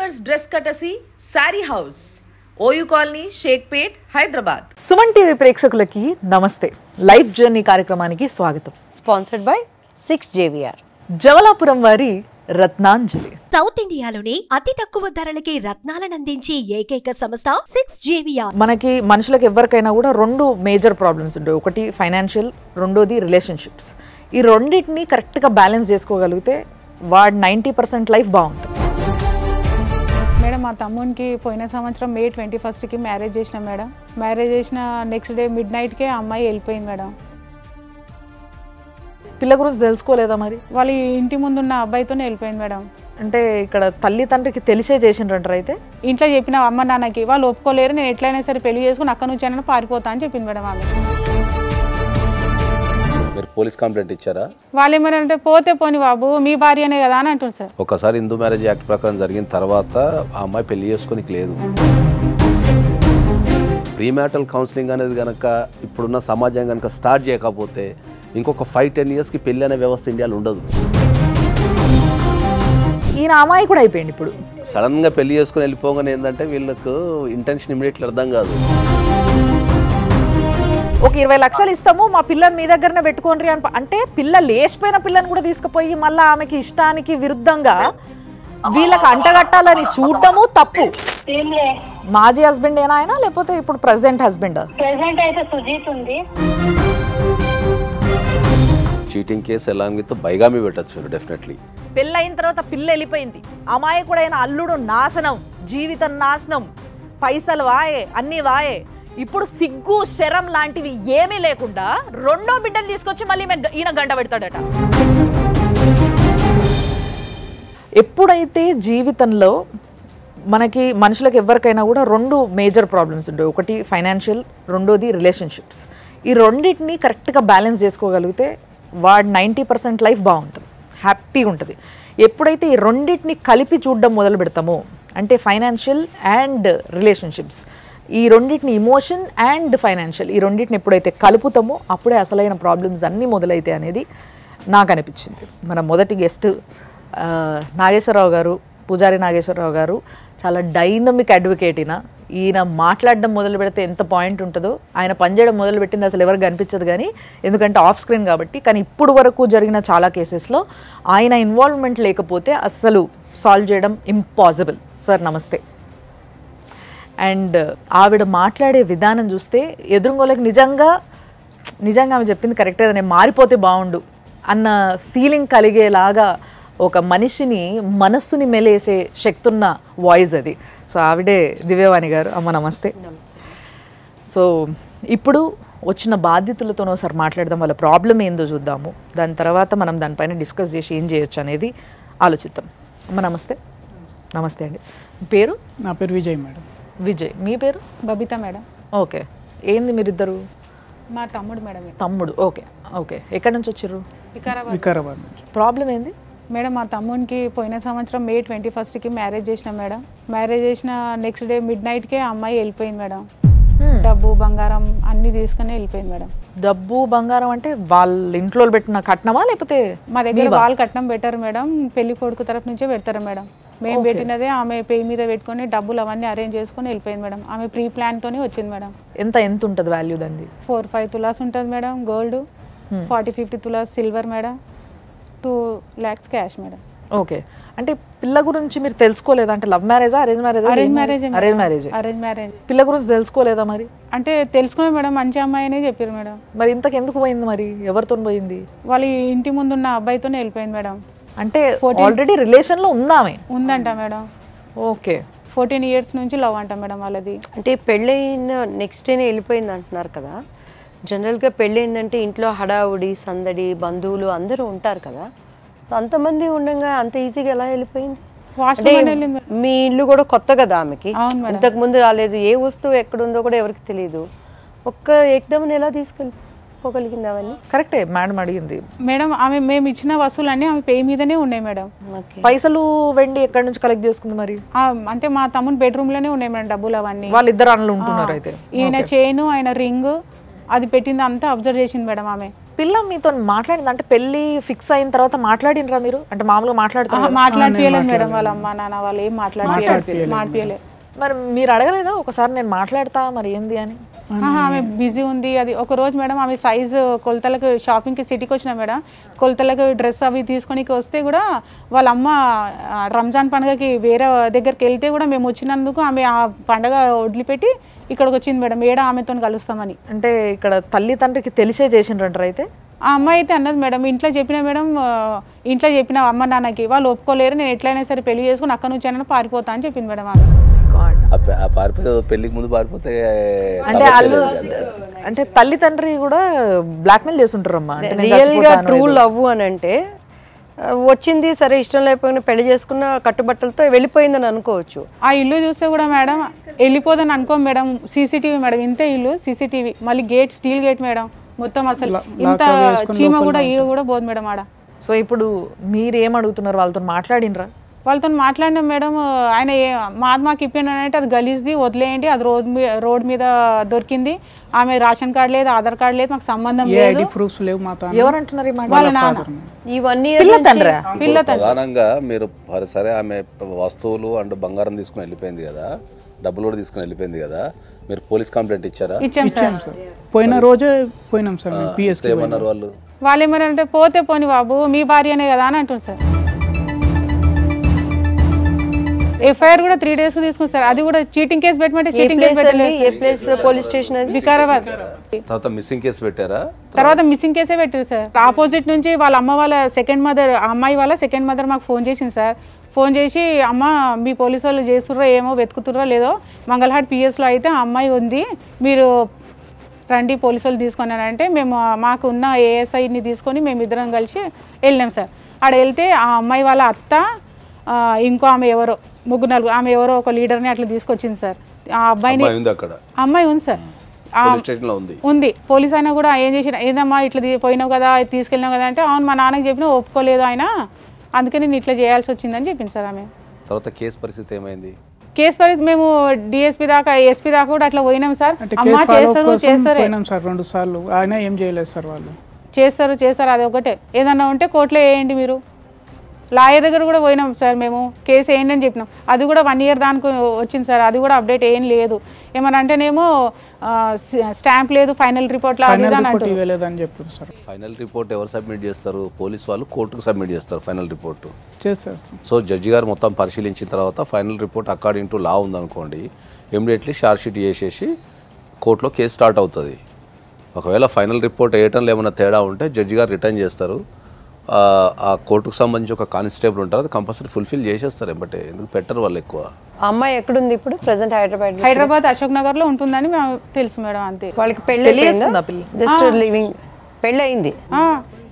Designers dress కటసి sari house OU colony Shaikpet Hyderabad. Suman TV ప్రేక్షకులకి నమస్తే. లైఫ్ జర్నీ కార్యక్రమానికి స్వాగతం. Sponsored by 6JVR. జవలాపురం వారి రత్నాంజలి. సౌత్ ఇండియాలోనే అతి తక్కువ ధరలకి రత్నాలను అందించే ఏకైక సంస్థ 6JVR. మనకి మనుషులకు ఎవరికైనా కూడా రెండు మేజర్ ప్రాబ్లమ్స్ ఉంటాయి. ఒకటి ఫైనాన్షియల్, రెండోది రిలేషన్షిప్స్. ఈ రెండింటిని కరెక్ట్గా బ్యాలెన్స్ చేసుకోగలిగితే వాడు 90% లైఫ్ బాగుంటుంది. మేడం మా తమ్మునికి పోయిన సంవత్సరం May 21కి మ్యారేజ్ చేసిన మేడం. మ్యారేజ్ చేసిన నెక్స్ట్ డే midnightకే ఆ అమ్మాయి వెళ్ళిపోయింది మేడం. పిల్ల గురించి తెలుసుకోలేదా మరి? వాళ్ళ ఇంటి ముందున్న అబ్బాయితోనే వెళ్ళిపోయింది మేడం. అంటే ఇక్కడ తల్లి తండ్రికి తెలిసే చేసిండ్రంటారు. అయితే ఇంట్లో చెప్పిన అమ్మ నాన్నకి వాళ్ళు ఒప్పుకోలేరు, నేను ఎట్లయినా సరే పెళ్లి చేసుకుని అక్కడ నుంచి అయినా పారిపోతా అని చెప్పింది మేడం ఆమె. మీరు పోలీస్ కంప్లైంట్ ఇచ్చారా? వాళ్ళు ఏమన్నారంటే పోతే పోని బాబు మీ భార్యనే కదా అని అంటుంది సార్. ఒకసారి హిందూ మ్యారేజ్ యాక్ట్ ప్రకారం జరిగిన తర్వాత ఆ అమ్మాయి పెళ్లి చేసుకోనికి లేదు. ప్రీమ్యాటల్ కౌన్సిలింగ్ అనేది కనుక ఇప్పుడున్న సమాజం కనుక స్టార్ట్ చేయకపోతే ఇంకొక 5-10 ఇయర్స్కి పెళ్లి అనే వ్యవస్థ ఇండియాలో ఉండదు. ఈయన అమ్మాయి కూడా అయిపోయింది. ఇప్పుడు సడన్గా పెళ్లి చేసుకుని వెళ్ళిపోగానే ఏంటంటే వీళ్ళకు ఇంటెన్షన్ ఇమీడియట్లీ అర్థం కాదు. ఒక 20 లక్షలు ఇస్తాము మా పిల్లని మీ దగ్గరనే పెట్టుకోండి అని అంటే పిల్ల లేచిపోయిన పిల్లని కూడా తీసుకుపోయి మళ్ళీ ఆమెకి ఇష్టానికి విరుద్ధంగా వీళ్ళకి అంటగట్టాలని చూడటము తప్పు. మాజీ హస్బెండ్ ఏనా ఆయన, లేకపోతే ఇప్పుడు ప్రెసెంట్ హస్బెండ్? ప్రెసెంట్ అయితే సుజీత్ ఉంది. Cheating case along with bigamy పెట్టచ్చు మీరు డెఫినెట్లీ. పెళ్ళయిన తర్వాత పిల్ల వెళ్ళిపోయింది, అమ్మాయి కూడా అయిన అల్లుడు నాశనం, జీవితం నాశనం, పైసలు వాయే, అన్నీ వాయే. ఇప్పుడు సిగ్గు శరం లాంటివి ఏమీ లేకుండా రెండో బిడ్డను తీసుకొచ్చి మళ్ళీ ఈయన గంట పెడతాడట. ఎప్పుడైతే జీవితంలో మనకి మనుషులకు ఎవరికైనా కూడా రెండు మేజర్ ప్రాబ్లమ్స్ ఉంటాయి. ఒకటి ఫైనాన్షియల్, రెండోది రిలేషన్షిప్స్. ఈ రెండింటిని కరెక్ట్గా బ్యాలెన్స్ చేసుకోగలిగితే వాడు 90% లైఫ్ బాగుంటుంది, హ్యాపీగా ఉంటుంది. ఎప్పుడైతే ఈ రెండింటిని కలిపి చూడడం మొదలు పెడతామో, అంటే ఫైనాన్షియల్ అండ్ రిలేషన్షిప్స్, ఈ రెండింటిని ఇమోషన్ అండ్ ఫైనాన్షియల్, ఈ రెండింటిని ఎప్పుడైతే కలుపుతామో అప్పుడే అసలైన ప్రాబ్లమ్స్ అన్నీ మొదలైతాయి అనేది నాకు అనిపించింది. మన మొదటి గెస్ట్ నాగేశ్వరరావు గారు, పూజారి నాగేశ్వరరావు గారు. చాలా డైనమిక్ అడ్వకేట్. ఈయన మాట్లాడడం మొదలు పెడితే ఎంత పాయింట్ ఉంటుందో, ఆయన పనిచేయడం మొదలు పెట్టింది అసలు ఎవరికి అనిపించదు కానీ, ఎందుకంటే ఆఫ్ స్క్రీన్ కాబట్టి. కానీ ఇప్పుడు వరకు జరిగిన చాలా కేసెస్లో ఆయన ఇన్వాల్వ్మెంట్ లేకపోతే అస్సలు సాల్వ్ చేయడం ఇంపాసిబుల్. సార్ నమస్తే. అండ్ ఆవిడ మాట్లాడే విధానం చూస్తే ఎదురుగోళ్ళకి నిజంగా ఆమె చెప్పింది కరెక్టే, నేను మారిపోతే బాగుండు అన్న ఫీలింగ్ కలిగేలాగా ఒక మనిషిని మనస్సుని మెలేసే శక్తి ఉన్న వాయిస్ అది. సో ఆవిడే దివ్యవాణి గారు. అమ్మ నమస్తే. సో ఇప్పుడు వచ్చిన బాధితులతోనో సార్ మాట్లాడదాం, వాళ్ళ ప్రాబ్లం ఏందో చూద్దాము, దాని తర్వాత మనం దానిపైన డిస్కస్ చేసి ఏం చేయొచ్చు అనేది ఆలోచిద్దాం. అమ్మ నమస్తే. నమస్తే అండి. పేరు? నా పేరు విజయ్ మేడం. విజయ్. మీ పేరు? బబిత మేడం. ఓకే. ఏంది మీరిద్దరు? మా తమ్ముడు మేడం. తమ్ముడు. Okay okay. ఎక్కడి నుంచి వచ్చారు? వికారాబాద్. ప్రాబ్లం ఏంది మేడం? మా తమ్మునికి పోయిన సంవత్సరం May 21కి మ్యారేజ్ చేసిన మేడం. మ్యారేజ్ చేసిన నెక్స్ట్ డే midnightకే ఆ అమ్మాయి వెళ్ళిపోయింది మేడం. డబ్బు బంగారం అన్ని తీసుకుని వెళ్ళిపోయింది మేడం. డబ్బు బంగారం అంటే వాళ్ళ ఇంట్లో పెట్టిన కట్నమా, లేకపోతే? మా దగ్గర వాళ్ళు కట్నం పెట్టారు మేడం, పెళ్లి కొడుకు తరఫు నుంచే పెడతారు మేడం. మేము పెట్టినదే ఆమె పేరు మీద పెట్టుకొని డబ్బులు అవన్నీ అరేంజ్ చేసుకొని వెళ్ళిపోయింది మేడం. ఆమె ప్రీ ప్లాన్తోనే వచ్చింది మేడం. ఎంత ఉంటుంది వాల్యూ దాన్ని? 4-5 తులాస్ ఉంటుంది madam gold, 40-50 tolas silver madam, 2 lakhs cash madam. Okay. అంటే పిల్ల గురించి మీరు తెలుసుకోలేదా? అంటే లవ్ మ్యారేజా, అరేంజ్ మ్యారేజా? Arrange marriage. Arrange marriage. పిల్ల గురించి తెలుసుకోలేదా మరి? అంటే తెలుసుకునే మేడం, మంచి అమ్మాయినే చెప్పారు మేడం. మరి ఇంతకెందుకు పోయింది మరి? ఎవరితో పోయింది? వాళ్ళ ఇంటి ముందున్న అబ్బాయితోనే వెళ్ళిపోయింది మేడం. అంటే ఆల్రెడీ రిలేషన్లో ఉందామే? ఉందంట మేడం. ఓకే. 14 years నుంచి లవ్ అంట మేడం వాళ్ళది. అంటే పెళ్ళైన నెక్స్ట్ డేనే వెళ్ళిపోయింది అంటున్నారు కదా. జనరల్గా పెళ్ళయిందంటే ఇంట్లో హడావుడి సందడి బంధువులు అందరూ ఉంటారు కదా. అంతమంది ఉండగా అంత ఈజీగా ఎలా వెళ్ళిపోయింది? మీ ఇల్లు కూడా కొత్త కదా ఆమెకి, ఇంతకు ముందు రాలేదు. ఏ వస్తువు ఎక్కడుందో కూడా ఎవరికి తెలియదు. ఒక్క ఏకదమని ఎలా తీసుకెళ్ళిపోగలిగింది అవన్నీ? కరెక్టే మేడం అడిగింది. మేడం ఆమె మేము ఇచ్చిన వస్తువులన్నీ ఆమె పే మీదనే ఉన్నాయి మేడం. పైసలు వెండి ఎక్కడి నుంచి కలెక్ట్ చేసుకుంది మరి? అంటే మా తమ్ముని బెడ్రూమ్ లోనే ఉన్నాయి మేడం డబ్బులు అవన్నీ. వాళ్ళిద్దరు అన్నలు ఉంటున్నారు అయితే. ఈయన చైన్, ఆయన రింగ్ అది పెట్టింది అంతా అబ్జర్వ్ చేసింది మేడం ఆమె. పిల్ల మీతో మాట్లాడింది అంటే పెళ్లి ఫిక్స్ అయిన తర్వాత మాట్లాడినరా మీరు? అంటే మామూలుగా మాట్లాడుతున్నారు మాట్లాడిపోయలేదు మేడం, వాళ్ళ అమ్మ నాన్న వాళ్ళు ఏం మాట్లాడిపోయలేదు. మరి మీరు అడగలేదా ఒకసారి నేను మాట్లాడతా మరి ఏంది అని? ఆమె బిజీ ఉంది. అది ఒక రోజు మేడం ఆమె సైజు కొలతలకు షాపింగ్కి సిటీకి వచ్చిన మేడం, కొలతలకు డ్రెస్ అవి తీసుకొనికి వస్తే కూడా వాళ్ళ అమ్మ రంజాన్ పండుగకి వేరే దగ్గరికి వెళ్తే కూడా మేము వచ్చినందుకు ఆమె ఆ పండుగ వదిలిపెట్టి ఇక్కడికి వచ్చింది మేడం, ఏడా ఆమెతో కలుస్తామని. అంటే ఇక్కడ తల్లి తండ్రికి తెలిసే చేసిండ్రంటారు అయితే? ఆ అమ్మాయి అయితే అన్నది మేడం, ఇంట్లో చెప్పిన మేడం, ఇంట్లో చెప్పిన అమ్మ నాన్నకి, వాళ్ళు ఒప్పుకోలేరు, నేను ఎట్లయినా సరే పెళ్లి చేసుకుని అక్కడ నుంచి అయినా పారిపోతా అని చెప్పింది మేడం ఆమె. పారిపోతే పెళ్లికి ముందు పారిపోతే అంటే వాళ్ళు అంటే తల్లి తండ్రి కూడా బ్లాక్మెయిల్ చేస్తుంటారమ్మా. రియల్గా ట్రూ లవ్ అని అంటే వచ్చింది సరే, ఇష్టం లేకపోయినా పెళ్లి చేసుకున్న కట్టుబట్టలతో వెళ్ళిపోయిందని అనుకోవచ్చు. ఆ ఇల్లు చూస్తే కూడా మేడం వెళ్ళిపోదని అనుకో మేడం, సీసీటీవీ మేడం, ఇంతే ఇల్లు సీసీటీవీ, మళ్ళీ గేట్ స్టీల్ గేట్ మేడం, మొత్తం అసలు ఇంత చీమ కూడా ఈగ కూడా పోదు మేడం ఆడ. సో ఇప్పుడు మీరు ఏం అడుగుతున్నారు? వాళ్ళతో మాట్లాడినరా? వాళ్ళతో మాట్లాడినా మేడం, ఆయన మాకు ఇప్పినంటే అది గలీజ్ది వదిలేయండి, అది రోడ్ మీద దొరికింది, ఆమె రేషన్ కార్డు లేదు, ఆధార్ కార్డు లేదు, మాకు సంబంధం లేదు. ఎవరంటున్నారు? వాళ్ళ నాన్న. ఇవన్నీ ప్రధానంగా మీరు సరే ఆమె వస్తువులు అండ్ బంగారం తీసుకుని వెళ్ళిపోయింది కదా, డబ్బులు కూడా తీసుకుని వెళ్ళిపోయింది కదా, మీరు పోలీస్ కంప్లైంట్ ఇచ్చారా? ఇచ్చాం సార్, పోయిన రోజే పోయినాం సార్. ఏమన్నారు వాళ్ళు? వాళ్ళు ఏమన్నారంటే పోతే పోని బాబు మీ భార్యనే కదా అని అంటున్నారు సార్. ఎఫ్ఐఆర్ కూడా 3 days తీసుకున్నారు సార్, అది కూడా చీటింగ్ కేసు పెట్టమంటే చీటింగ్ కేసు పెట్టలేదు. ఏ ప్లేస్ పోలీస్ స్టేషన్? వికారాబాద్. తర్వాత మిస్సింగ్ కేసు పెట్టారా? తర్వాత మిస్సింగ్ కేసే పెట్టారు సార్. ఆపోజిట్ నుంచి వాళ్ళ అమ్మ వాళ్ళ సెకండ్ మదర్, అమ్మాయి వాళ్ళ సెకండ్ మదర్ మాకు ఫోన్ చేసింది సార్. ఫోన్ చేసి అమ్మ మీ పోలీసు వాళ్ళు చేస్తుర్రో ఏమో వెతుకుతుర్రో లేదో, మంగళహాట్ పిఎస్లో అయితే ఆ అమ్మాయి ఉంది, మీరు రండి పోలీసు వాళ్ళు తీసుకున్నారంటే మేము మాకు ఉన్న ఏఎస్ఐని తీసుకొని మేమిద్దరం కలిసి వెళ్ళాం సార్. ఆడ వెళ్తే ఆ అమ్మాయి వాళ్ళ అత్త ఇంకో ఆమె ఎవరో 3-4 ఆమె ఎవరో ఒక లీడర్ని అట్లా తీసుకొచ్చింది సార్. ఆ అబ్బాయిని అమ్మాయి ఉంది సార్, ఉంది. పోలీస్ అయినా కూడా ఏం చేసిన, ఏదమ్మా ఇట్లా పోయినావు కదా, తీసుకెళ్ళినావు కదా అంటే, అవును మా నాన్నకి చెప్పినా ఒప్పుకోలేదు ఆయన, అందుకే నేను ఇట్లా చేయాల్సి వచ్చిందని చెప్పింది సార్ ఆమె. తర్వాత కేసు పరిస్థితి ఏమైంది? కేసు పరిస్థితి మేము డిఎస్పీ దాకా ఎస్పీ దాకా కూడా అట్లా పోయినాం సార్. అమ్మా చేస్తారు 2 సార్లు ఆయన ఏం చేయలేదు సార్. వాళ్ళు చేస్తారు అది ఒకటే, ఏదన్నా ఉంటే కోర్టులో వేయండి మీరు. లాయర్ దగ్గర కూడా పోయినాం సార్ మేము, కేసు వేయండి అని చెప్పినాం, అది కూడా 1 year దానికి వచ్చింది సార్, అది కూడా అప్డేట్ ఏం లేదు. ఏమన్నా అంటేనేమో స్టాంప్ లేదు, ఫైనల్ రిపోర్ట్ చెప్తారు సార్. ఫైనల్ రిపోర్ట్ ఎవరు సబ్మిట్ చేస్తారు? పోలీస్ వాళ్ళు కోర్టుకు సబ్మిట్ చేస్తారు ఫైనల్ రిపోర్ట్ చేస్తారు. సో జడ్జి గారు మొత్తం పరిశీలించిన తర్వాత ఫైనల్ రిపోర్ట్ అకార్డింగ్ టు లా ఉందనుకోండి, ఇమ్మీడియట్లీ షార్ట్ షీట్ చేసేసి కోర్టులో కేసు స్టార్ట్ అవుతుంది. ఒకవేళ ఫైనల్ రిపోర్ట్ వేయటంలో ఏమైనా తేడా ఉంటే జడ్జి గారు రిటర్న్ చేస్తారు. ఆ కోర్టుకు సంబంధించి ఒక కానిస్టేబుల్ ఉంటారు, అది కంపల్సరీ ఫుల్ఫిల్ చేసేస్తారు ఎంబటే. ఎందుకు పెట్టరు వాళ్ళు ఎక్కువ. అమ్మాయి ఎక్కడుంది ఇప్పుడు ప్రెసెంట్? హైదరాబాద్ అశోక్ నగర్ లో ఉంటుందని తెలుసు మేడం, అంతే. వాళ్ళకి పెళ్లి జస్ట్ లివింగ్ పెళ్ళి అయింది,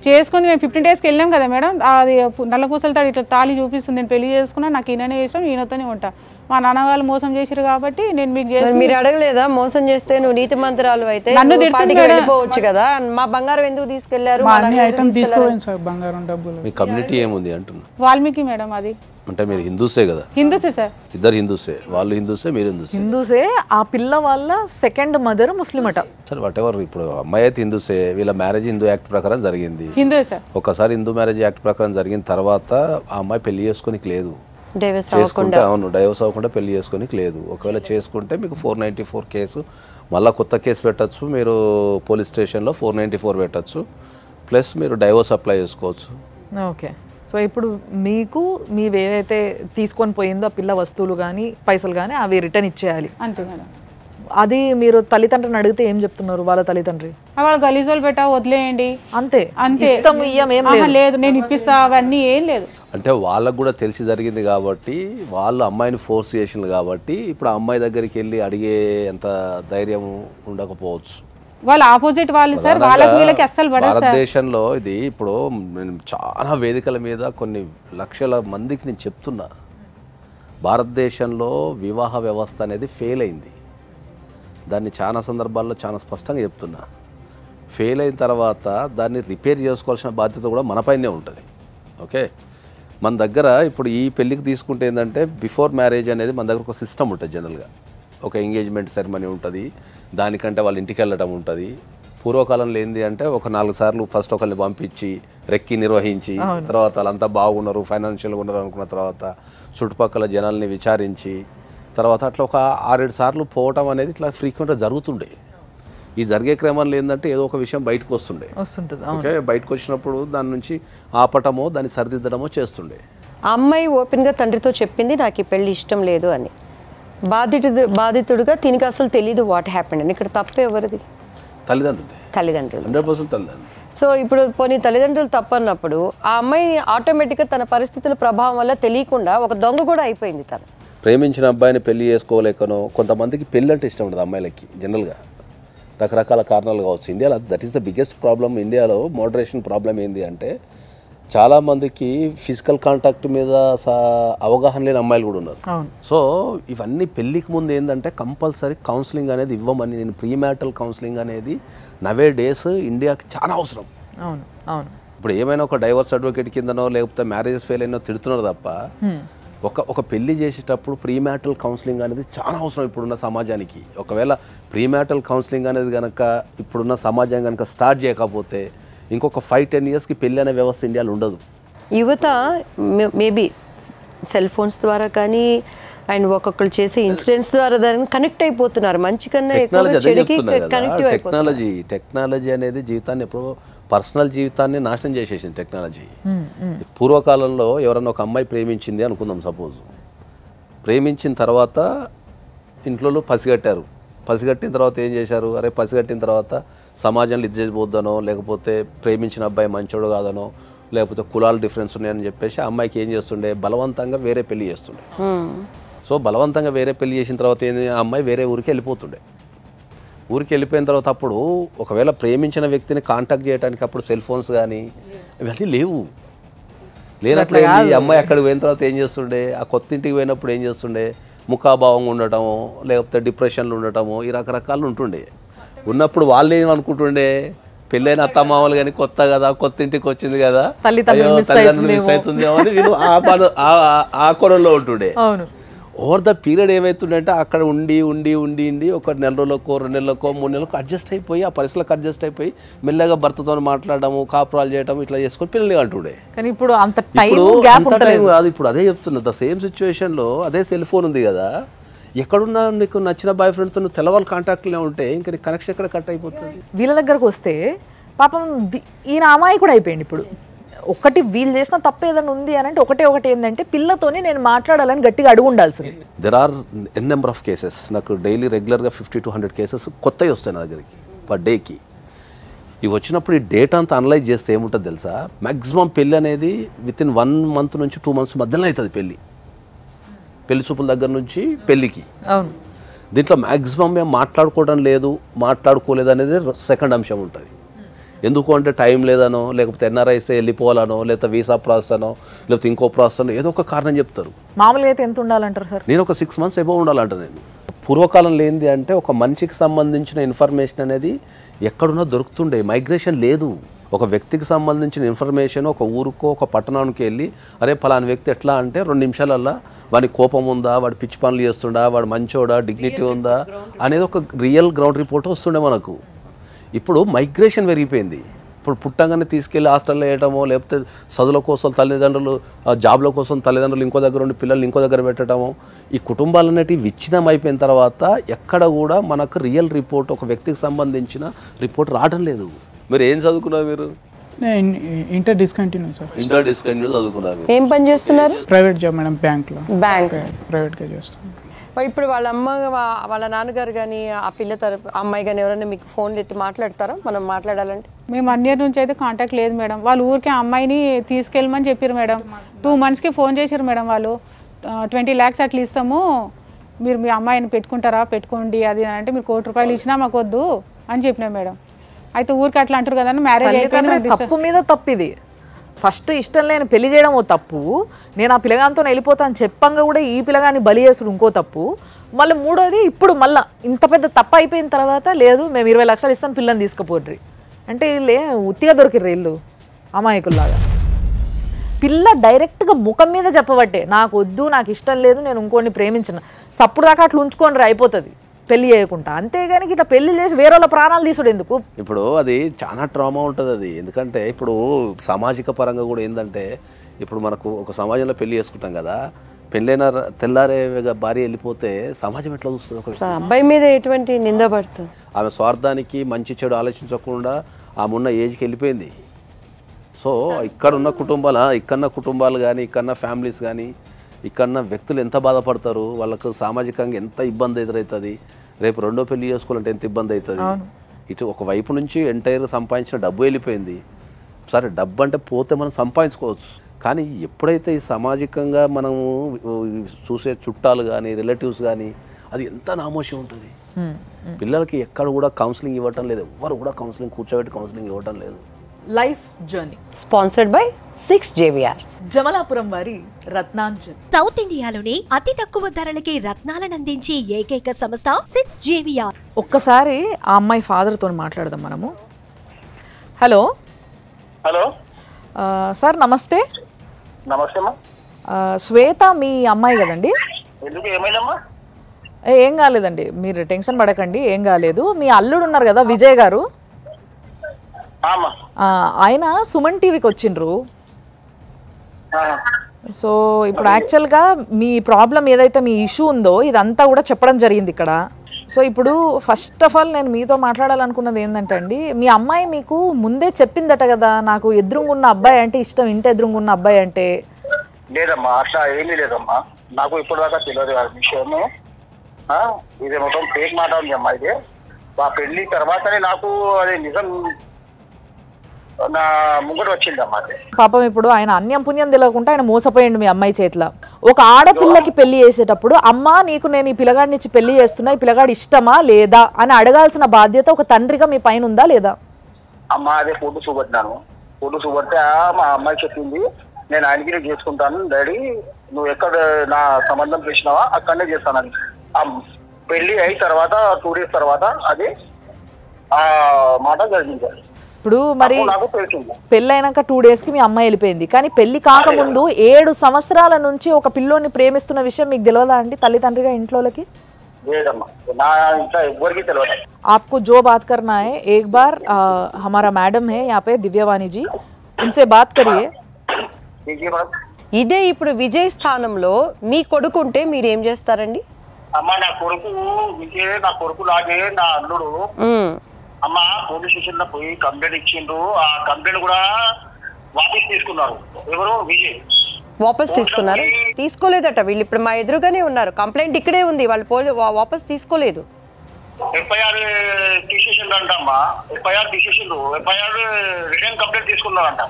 చేసుకుంది. మేము 15 daysకి వెళ్ళాం కదా మేడం, అది నల్లపూసలతో ఇట్లా తాళి చూపిస్తుంది, నేను పెళ్లి చేసుకున్నా, నాకు ఈయననే ఇష్టం, ఈయనతోనే ఉంటా. మా నాన్న వాళ్ళు మోసం చేశారు కాబట్టి నేను మీకు చేసి. మీరు అడగలేదా మోసం చేస్తే నువ్వు నీతి మంత్రాలు అయితే వెళ్ళిపోవచ్చు కదా, మా బంగారం ఎందుకు తీసుకెళ్లారు? బంగారం డబ్బులు. మీ కమ్యూనిటీ ఏముంది అంటున్నా? వాల్మీకి మేడం. అది అంటే మీరు హిందూసే కదా? హిందూసే సార్, ఇద్దరు హిందూసే, వాళ్ళు హిందూసే మీరు హిందూసే. ఆ పిల్ల వాళ్ళ సెకండ్ మదర్ ముస్లిం అట. సరే వాట్ ఎవర్, ఇప్పుడు అమ్మాయి అయితే హిందూసే, వీళ్ళ మ్యారేజ్ హిందూ యాక్ట్ ప్రకారం జరిగింది. హిందూ సార్. ఒకసారి హిందూ మ్యారేజ్ యాక్ట్ ప్రకారం జరిగిన తర్వాత ఆ అమ్మాయి పెళ్లి చేసుకోనికి లేదు, చేసుకుంటే అవును డైవర్స్ అవ్వకుండా పెళ్లి చేసుకోనికి లేదు. ఒకవేళ చేసుకుంటే మీకు 494 కేసు, మళ్ళీ కొత్త కేసు పెట్టచ్చు మీరు పోలీస్ స్టేషన్లో, 494 పెట్టచ్చు, ప్లస్ మీరు డైవర్స్ అప్లై చేసుకోవచ్చు. ఓకే. సో ఇప్పుడు మీకు మీవి ఏదైతే తీసుకొని పోయిందో పిల్ల వస్తువులు కానీ పైసలు కానీ అవి రిటర్న్ ఇచ్చేయాలి, అంతే మేడం. అది మీరు తల్లిదండ్రులను అడిగితే ఏం చెప్తున్నారు వాళ్ళ తల్లిదండ్రి? వాళ్ళు గలీజోలు పెట్టా వదిలేయండి అంతే, అంతే, లేదు నేను ఇప్పిస్తా అవన్నీ ఏం లేదు. అంటే వాళ్ళకు కూడా తెలిసి జరిగింది కాబట్టి వాళ్ళు అమ్మాయిని ఫోర్స్ చేసింది కాబట్టి ఇప్పుడు ఆ అమ్మాయి దగ్గరికి వెళ్ళి అడిగే ఎంత ధైర్యం ఉండకపోవచ్చు. వాళ్ళ ఆపోజిట్ వాళ్ళు సార్, వాళ్ళకి వీళ్ళకి అస్సలు పడదు సార్. భారతదేశంలో ఇది ఇప్పుడు నేను చాలా వేదికల మీద కొన్ని లక్షల మందికి నేను చెప్తున్నా, భారతదేశంలో వివాహ వ్యవస్థ అనేది ఫెయిల్ అయింది. దాన్ని చాలా సందర్భాల్లో చాలా స్పష్టంగా చెప్తున్నా. ఫెయిల్ అయిన తర్వాత దాన్ని రిపేర్ చేసుకోవాల్సిన బాధ్యత కూడా మనపైనే ఉంటుంది. ఓకే, మన దగ్గర ఇప్పుడు ఈ పెళ్ళికి తీసుకుంటే ఏంటంటే బిఫోర్ మ్యారేజ్ అనేది మన దగ్గర ఒక సిస్టమ్ ఉంటుంది. జనరల్గా ఒక ఎంగేజ్మెంట్ సెరమనీ ఉంటుంది, దానికంటే వాళ్ళ ఇంటికి వెళ్ళడం ఉంటుంది, పూర్వకాలంలో ఏంది అంటే ఒక 4 సార్లు ఫస్ట్ ఒకరిని పంపించి రెక్కి నిర్వహించి తర్వాత వాళ్ళంతా బాగున్నారు ఫైనాన్షియల్గా ఉన్నారు అనుకున్న తర్వాత చుట్టుపక్కల జనాల్ని విచారించి తర్వాత అట్లా ఒక 6-7 సార్లు పోవటం అనేది ఇట్లా ఫ్రీక్వెంట్గా జరుగుతుండే. ఈ జరిగే క్రమంలో ఏంటంటే ఏదో ఒక విషయం బయటకు వస్తుండే. ఓకే, బయటకు వచ్చినప్పుడు దాని నుంచి ఆపటమో దాన్ని సరిదిద్దడమో చేస్తుండే. ఆ అమ్మాయి ఓపెన్గా తండ్రితో చెప్పింది నాకు ఈ పెళ్లి ఇష్టం లేదు అని. బాధితుడిగా తినికి అసలు తెలీదు వాట్ హ్యాపెండ్ అని. ఇక్కడ తప్పు ఎవరిది? తల్లిదండ్రులు 100% తల్లిదండ్రులు. సో ఇప్పుడు పోనీ తల్లిదండ్రులు తప్పన్నప్పుడు ఆ అమ్మాయి ఆటోమేటిక్గా తన పరిస్థితుల ప్రభావం వల్ల తెలియకుండా ఒక దొంగ కూడా అయిపోయింది. తను ప్రేమించిన అబ్బాయిని పెళ్లి చేసుకోలేకనో, కొంతమందికి పెళ్ళి అంటే ఇష్టం ఉండదు అమ్మాయిలకి. జనరల్గా రకరకాల కారణాలు కావచ్చు. ఇండియాలో that is the biggest problem. ఇండియాలో మోడరేషన్ ప్రాబ్లం ఏంది అంటే చాలామందికి ఫిజికల్ కాంటాక్ట్ మీద అవగాహన లేని అమ్మాయిలు కూడా ఉన్నారు. సో ఇవన్నీ పెళ్ళికి ముందు ఏంటంటే కంపల్సరీ కౌన్సిలింగ్ అనేది ఇవ్వమని, నేను ప్రీమ్యాటల్ కౌన్సిలింగ్ అనేది నవే డేస్ ఇండియాకి చాలా అవసరం. ఇప్పుడు ఏమైనా ఒక డైవర్స్ అడ్వకేట్ కిందనో లేకపోతే మ్యారేజెస్ ఫెయిల్ అయినో తిడుతున్నారు తప్ప ఒక పెళ్లి చేసేటప్పుడు ప్రీమ్యాటల్ కౌన్సిలింగ్ అనేది చాలా అవసరం ఇప్పుడున్న సమాజానికి. ఒకవేళ ప్రీమ్యాటల్ కౌన్సిలింగ్ అనేది కనుక ఇప్పుడున్న సమాజం కనుక స్టార్ట్ చేయకపోతే ఇంకొక 5-10 ఇయర్స్కి పెళ్ళి అనే వ్యవస్థ ఇండియాలో ఉండదు. యువత మేబీ సెల్ ఫోన్స్ ద్వారా కానీ అండ్ ఒక్కొక్కరు చేసే ఇన్సిడెంట్స్ ద్వారా దాన్ని కనెక్ట్ అయిపోతున్నారు. మంచి కన్నా టెక్నాలజీ అనేది జీవితాన్ని ఎప్పుడో పర్సనల్ జీవితాన్ని నాశనం చేసేసింది టెక్నాలజీ. పూర్వకాలంలో ఎవరన్నా ఒక అమ్మాయి ప్రేమించింది అనుకుందాం, సపోజ్ ప్రేమించిన తర్వాత ఇంట్లో పసిగట్టారు. పసిగట్టిన తర్వాత ఏం చేశారు? అరే పసిగట్టిన తర్వాత సమాజంలో ఇది చేసిపోద్దనో లేకపోతే ప్రేమించిన అబ్బాయి మంచోడు కాదనో లేకపోతే కులాల డిఫరెన్స్ ఉన్నాయని చెప్పేసి అమ్మాయికి ఏం చేస్తుండే? బలవంతంగా వేరే పెళ్లి చేస్తుండే. సో బలవంతంగా వేరే పెళ్లి చేసిన తర్వాత ఏంది? ఆ అమ్మాయి వేరే ఊరికి వెళ్ళిపోతుండే. ఊరికి వెళ్ళిపోయిన తర్వాత అప్పుడు ఒకవేళ ప్రేమించిన వ్యక్తిని కాంటాక్ట్ చేయడానికి అప్పుడు సెల్ ఫోన్స్ కానీ ఇవన్నీ లేవు. లేనప్పుడు ఈ అమ్మాయి అక్కడికి పోయిన తర్వాత ఏం చేస్తుండే? ఆ కొత్త ఇంటికి పోయినప్పుడు ఏం చేస్తుండే? ముఖాభావంగా ఉండటము లేకపోతే డిప్రెషన్లు ఉండటము ఈ రకరకాలు ఉంటుండే. ఉన్నప్పుడు వాళ్ళు ఏమనుకుంటుండే? పెళ్ళైన అత్తమామలు కానీ కొత్త కదా, కొత్త ఇంటికి వచ్చింది కదా, తల్లిదండ్రులు మిస్ అవుతుందేమో అని వీళ్ళు ఆ కొరల్లో ఉంటుండే. ఓవర్ ద పీరియడ్ ఏమవుతుందంటే అక్కడ ఉండి ఉండి ఉండి ఉండి ఒక 1 నెల రోజులకో 2 నెలలకో 3 నెలలకు అడ్జస్ట్ అయిపోయి ఆ పరిస్థితులకు అడ్జస్ట్ అయిపోయి మెల్లగా భర్తతో మాట్లాడము కాపురాలు చేయడం ఇట్లా చేసుకొని పిల్లలు అంటుండే. కానీ ఇప్పుడు అంత టైం కాదు. ఇప్పుడు అదే చెప్తున్నా, ద సేమ్ సిచ్యువేషన్లో అదే సెల్ ఫోన్ ఉంది కదా, ఎక్కడున్నా నీకు నచ్చిన బాయ్ ఫ్రెండ్తో నువ్వు తెల్లవాళ్ళు కాంటాక్ట్లో ఉంటే ఇంకా నీ కనెక్షన్ ఎక్కడ కట్ అయిపోతుంది. వీళ్ళ దగ్గరకు వస్తే పాపం ఈయన అమ్మాయి కూడా అయిపోయింది. ఇప్పుడు ఒకటి వీళ్ళు చేసిన తప్పు ఏదైనా ఉంది అని అంటే ఒకటి ఏంటంటే పిల్లతోనే నేను మాట్లాడాలని గట్టిగా అడుగు ఉండాల్సింది. There are N number of cases. నాకు డైలీ రెగ్యులర్గా 50 to 100 కేసెస్ కొత్తవి వస్తాయి నా దగ్గరికి పర్ డేకి. ఇవి వచ్చినప్పుడు ఈ డేటా అంతా అనలైజ్ చేస్తే ఏముంటుంది తెలుసా? మ్యాక్సిమం పెళ్ళి అనేది వితిన్ 1 month నుంచి 2 months మధ్యలో అవుతుంది. పెళ్లి చూపుల దగ్గర నుంచి పెళ్ళికి. దీంట్లో మ్యాక్సిమం మేము మాట్లాడుకోవడం లేదు మాట్లాడుకోలేదు అనేది సెకండ్ అంశం ఉంటుంది. ఎందుకు అంటే టైం లేదనో లేకపోతే ఎన్ఆర్ఐసే వెళ్ళిపోవాలనో లేకపోతే వీసా ప్రాసెస్ అనో లేకపోతే ఇంకో ప్రాసెస్ అనో ఏదో ఒక కారణం చెప్తారు. మామూలుగా అయితే ఎంత ఉండాలంటారు సార్? నేను ఒక 6 months అబౌవ్ ఉండాలంట. నేను పూర్వకాలంలో ఏంది అంటే ఒక మనిషికి సంబంధించిన ఇన్ఫర్మేషన్ అనేది ఎక్కడున్నా దొరుకుతుండే. మైగ్రేషన్ లేదు. ఒక వ్యక్తికి సంబంధించిన ఇన్ఫర్మేషన్ ఒక ఊరుకో ఒక పట్టణానికి వెళ్ళి అరే ఫలానా వ్యక్తి ఎట్లా అంటే 2 నిమిషాలల్లా వాడి కోపం ఉందా, వాడు పిచ్చి పనులు చేస్తుండా, వాడు మంచోడా, డిగ్నిటీ ఉందా అనేది ఒక రియల్ గ్రౌండ్ రిపోర్ట్ వస్తుండే మనకు. ఇప్పుడు మైగ్రేషన్ పెరిగిపోయింది. ఇప్పుడు పుట్టంగానే తీసుకెళ్ళి హాస్టల్లో వేయటమో లేకపోతే చదువుల కోసం తల్లిదండ్రులు జాబ్ల కోసం తల్లిదండ్రులు ఇంకో దగ్గర ఉండి పిల్లల్ని ఇంకో దగ్గర పెట్టడము, ఈ కుటుంబాలు అనేటివి విచ్ఛిన్నం అయిపోయిన తర్వాత ఎక్కడ కూడా మనకు రియల్ రిపోర్ట్ ఒక వ్యక్తికి సంబంధించిన రిపోర్ట్ రావడం లేదు. మీరు ఏం చదువుకున్నారు? మీరు inter discontinue sir. Inter discontinue చదువుకున్నారు. ఏం పని చేస్తున్నారు? ప్రైవేట్ జాబ్ మేడం, బ్యాంక్లో. బ్యాంక్ ప్రైవేట్గా చేస్తాను. ఇప్పుడు వాళ్ళ అమ్మ వాళ్ళ నాన్నగారు కానీ ఆ పిల్ల తరపు అమ్మాయి కానీ ఎవరైనా మీకు ఫోన్లు ఎత్తి మాట్లాడతారా మనం మాట్లాడాలంటే? మేము 1 year నుంచి అయితే కాంటాక్ట్ లేదు మేడం. వాళ్ళు ఊరికే అమ్మాయిని తీసుకెళ్ళమని చెప్పారు మేడం. 2 monthsకి ఫోన్ చేశారు మేడం. వాళ్ళు 20 lakhs అట్లా ఇస్తాము, మీరు మీ అమ్మాయిని పెట్టుకుంటారా, పెట్టుకోండి అది అంటే మీరు 1 కోటి రూపాయలు ఇచ్చినా మాకు వద్దు అని చెప్పినా మేడం. అయితే ఊరికి అట్లా అంటారు కదా, మ్యారేజ్ అయిపోయిన తప్పు మీద తప్పు ఇది. ఫస్ట్ ఇష్టం లేని పెళ్లి చేయడం ఓ తప్పు, నేను ఆ పిల్లగానితో వెళ్ళిపోతాను చెప్పంగా కూడా ఈ పిల్లగాని బలి చేసుడు ఇంకో తప్పు, మళ్ళీ మూడోది ఇప్పుడు మళ్ళీ ఇంత పెద్ద తప్పు అయిపోయిన తర్వాత లేదు మేము 20 లక్షలు ఇస్తాం పిల్లని తీసుకుపోడ్రి అంటే వీళ్ళే ఉత్తిగా దొరికిర్రు వీళ్ళు అమాయకుల్లాగా. పిల్ల డైరెక్ట్గా ముఖం మీద చెప్పబట్టే నాకు వద్దు నాకు ఇష్టం లేదు నేను ఇంకోని ప్రేమించిన సప్పుడు దాకా అట్లా ఉంచుకోండి అయిపోతుంది. పెళ్లి చేయకుండా, అంతేగాని ఇట్లా పెళ్లి చేసి వేరే వాళ్ళ ప్రాణాలు తీసుడు ఎందుకు? ఇప్పుడు అది చాలా ట్రామా ఉంటుంది అది. ఎందుకంటే ఇప్పుడు సామాజిక పరంగా కూడా ఏంటంటే, ఇప్పుడు మనకు ఒక సమాజంలో పెళ్లి చేసుకుంటాం కదా, పెళ్ళైన తెల్లారే భార్య వెళ్ళిపోతే సమాజం ఎట్లా చూస్తుంది? ఒక అబ్బాయి మీద ఎటువంటి నింద పడుతుంది? ఆమె స్వార్థానికి మంచి చెడు ఆలోచించకుండా ఆమె ఉన్న ఏజ్కి వెళ్ళిపోయింది. సో ఇక్కడున్న కుటుంబాలు కానీ, ఇక్కడున్న ఫ్యామిలీస్ కానీ, ఇక్కడున్న వ్యక్తులు ఎంత బాధపడతారు, వాళ్ళకు సామాజికంగా ఎంత ఇబ్బంది ఎదురవుతుంది, రేపు రెండో పెళ్లి చేసుకోవాలంటే ఎంత ఇబ్బంది అవుతుంది. ఇటు ఒక వైపు నుంచి ఎంటైర్ సంపాదించిన డబ్బు వెళ్ళిపోయింది. సరే, డబ్బు అంటే పోతే మనం సంపాదించుకోవచ్చు, కానీ ఎప్పుడైతే ఈ సామాజికంగా మనము చూసే చుట్టాలు కానీ, రిలేటివ్స్ కానీ, అది ఎంత నామోషి ఉంటుంది. పిల్లలకి ఎక్కడ కూడా కౌన్సిలింగ్ ఇవ్వటం లేదు, ఎవ్వరు కూడా కూర్చోబెట్టి కౌన్సిలింగ్ ఇవ్వటం లేదు. Life journey sponsored by 6JVR. Jamalapuram వారి రత్నాంజన్. సౌత్ ఇండియాలోనే అతి తక్కువ ధరలకి రత్నాలను అందించే ఏకైక సంస్థ 6JVR. ఒక్కసారి ఆ అమ్మాయి ఫాదర్తో మాట్లాడదాం మనము. హలో హలో సార్, నమస్తే. నమస్తే అమ్మా. శ్వేత మీ అమ్మాయి కదండి? ఎందుకు, ఏమైందమ్మా? ఏం కాలేదండి, మీరు టెన్షన్ పడకండి, ఏం కాలేదు. మీ అల్లుడు ఉన్నారు కదా విజయ్ గారు, ఆయన సుమన్ టీవీకి వచ్చిండ్రు. సో ఇప్పుడు యాక్చువల్గా మీ ప్రాబ్లం ఏదైతే మీ ఇష్యూ ఉందో ఇదంతా కూడా చెప్పడం జరిగింది ఇక్కడ. సో ఇప్పుడు ఫస్ట్ ఆఫ్ ఆల్ నేను మీతో మాట్లాడాలనుకున్నది ఏంటంటే అండి, మీ అమ్మాయి మీకు ముందే చెప్పిందట కదా, నాకు ఎదురుగున్న అబ్బాయి అంటే ఇష్టం, ఇంటి ఎదురుగున్న అబ్బాయి అంటే. లేదమ్మా, అట్లా ఏమీ లేదమ్మా, నాకు ఇప్పటిదాకా తెలియదు ఆ విషయము. ఇది మొత్తం ఫేక్ మాట ఉంది అమ్మా. ఇది ఆ పెళ్లి తర్వాతనే నాకు అది నిజం నా ముంగట వచ్చిందమ్మా. పాపం ఇప్పుడు ఆయన అన్యం పుణ్యం తెలియకుండా ఆయన మోసపోయిండు మీ అమ్మాయి చేతిలో. ఒక ఆడపిల్లకి పెళ్లి చేసేటప్పుడు, అమ్మా నీకు నేను ఈ పిల్లగాడిని ఇచ్చి పెళ్లి చేస్తున్నా, ఈ పిల్లగాడు ఇష్టమా లేదా అని అడగాల్సిన బాధ్యత ఒక తండ్రిగా మీ పైన ఉందా లేదా? అమ్మా అదే ఫోటో చూపట్టినాను. ఫోటో చూపడితే మా అమ్మాయి చెప్పింది, నేను ఆయనకి చేసుకుంటాను డాడీ, నువ్వు ఎక్కడ నా సంబంధం చేసినావా అక్కడనే చేస్తానని. పెళ్లి అయిన తర్వాత 2 days తర్వాత అది ఆ మాట జరిగింది. ఇప్పుడు మరి పెళ్ళైనాక 2 days కి మీ అమ్మాయి వెళ్ళిపోయింది, కానీ పెళ్లి కాకముందు 7 సంవత్సరాల నుంచి ఒక పిల్లోని ప్రేమిస్తున్న విషయం మీకు తెలియదా అండి తల్లిదండ్రిగా ఇంట్లోకి? आपको जो बात करना है एक बार हमारा मैडम है यहाँ पे दिव्यवाणी जी, उनसे बात करिए. ఇదే ఇప్పుడు విజయ్ స్థానంలో మీ కొడుకు ఉంటే మీరు ఏం చేస్తారండి? అమ్మా నా కొడుకు విజయ్, నా కొడుకు లాగే నా అల్లుడు అమ్మ పోలీస్ స్టేషన్ లో పోయి కంప్లైంట్ ఇచ్చిండ్రు. ఆ కంప్లైంట్ కూడా వాపస్ తీసుకున్నారు. ఎవరు? విజయ్ వాపస్ తీసుకున్నారు? తీసుకోలేదట. వీళ్ళు ఇప్పుడు మా ఎదురుగానే ఉన్నారు, కంప్లైంట్ ఇక్కడే ఉంది, వాళ్ళు వాపస్ తీసుకోలేదు. ఎఫ్ఐఆర్ తీసేసిండ్రంటమ్మా. ఎఫ్ఐఆర్ తీసేసిండ్రు. ఎఫ్ఐఆర్ రిటర్న్ కంప్లైంట్ తీసుకున్నారంట.